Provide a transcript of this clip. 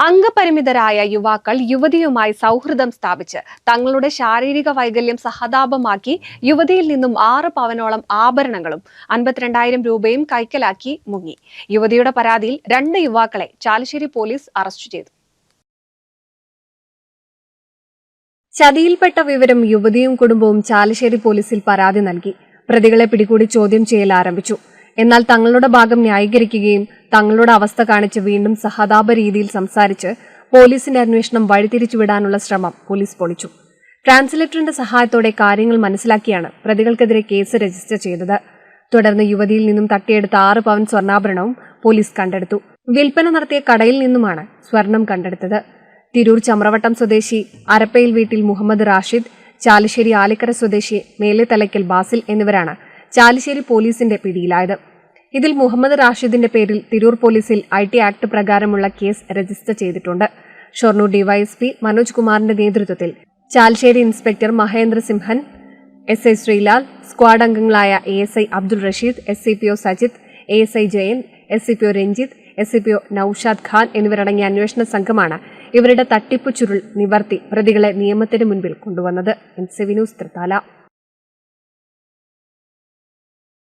അംഗപരിമിതരായ യുവാക്കൾ യുവതിയുമായി സൗഹൃദം സ്ഥാപിച്ച് തങ്ങളുടെ ശാരീരിക വൈകല്യം സഹതാപമാക്കി യുവതിയിൽ നിന്നും 6 പവനോളം ആഭരണങ്ങളും 52,000 രൂപയും കൈക്കലാക്കി മുങ്ങി. യുവതിയുടെ പരാതിയിൽ 2 യുവാക്കളെ ചാലിശ്ശേരി പോലീസ് അറസ്റ്റ് ചെയ്തു. ചതിയിൽപ്പെട്ട വിവരം യുവതിയും കുടുംബവും ചാലിശ്ശേരി പോലീസിൽ പരാതി നൽകി. പ്രതികളെ പിടികൂടി ചോദ്യം ചെയ്യൽ ആരംഭിച്ചു. എന്നാൽ തങ്ങളുടെ ഭാഗം ന്യായീകരിക്കുകയും തങ്ങളുടെ അവസ്ഥ കാണിച്ച് വീണ്ടും സഹതാപ രീതിയിൽ സംസാരിച്ച് പോലീസിന്റെ അന്വേഷണം വഴിതിരിച്ചുവിടാനുള്ള ശ്രമം പോലീസ് പൊളിച്ചു. ട്രാൻസ്ലേറ്ററിന്റെ സഹായത്തോടെ കാര്യങ്ങൾ മനസ്സിലാക്കിയാണ് പ്രതികൾക്കെതിരെ കേസ് രജിസ്റ്റർ ചെയ്തത്. തുടർന്ന് യുവതിയിൽ നിന്നും തട്ടിയെടുത്ത 6 പവൻ സ്വർണ്ണാഭരണവും പോലീസ് കണ്ടെടുത്തു. വിൽപ്പന നടത്തിയ കടയിൽ നിന്നുമാണ് സ്വർണം കണ്ടെടുത്തത്. തിരൂർ ചമ്രവട്ടം സ്വദേശി അരപ്പയിൽ വീട്ടിൽ മുഹമ്മദ് റാഷിദ്, ചാലിശ്ശേരി ആലിക്കര സ്വദേശി മേലെത്തലയ്ക്കൽ ബാസിൽ എന്നിവരാണ് ചാലിശ്ശേരി പോലീസിന്റെ പിടിയിലായത്. ഇതിൽ മുഹമ്മദ് റാഷിദിന്റെ പേരിൽ തിരൂർ പോലീസിൽ IT ആക്ട് പ്രകാരമുള്ള കേസ് രജിസ്റ്റർ ചെയ്തിട്ടുണ്ട്. ഷൊർണൂർ ഡിവൈഎസ്പി മനോജ് കുമാറിന്റെ നേതൃത്വത്തിൽ Chalissery inspector Mahendra Simhan, SI Sreelal, squad അംഗങ്ങളായ ASI Abdul Rasheed, SCPO Sajith, ASI Jayan, SCPO Ranjith, SCPO Naushad Khan എന്നിവരടങ്ങിയ അന്വേഷണ സംഘമാണ് ഇവരുടെ തട്ടിപ്പു ചുരുൾ നിവർത്തി പ്രതികളെ നിയമത്തിന് മുൻപിൽ കൊണ്ടുവന്നത്. NCV news Thrithala.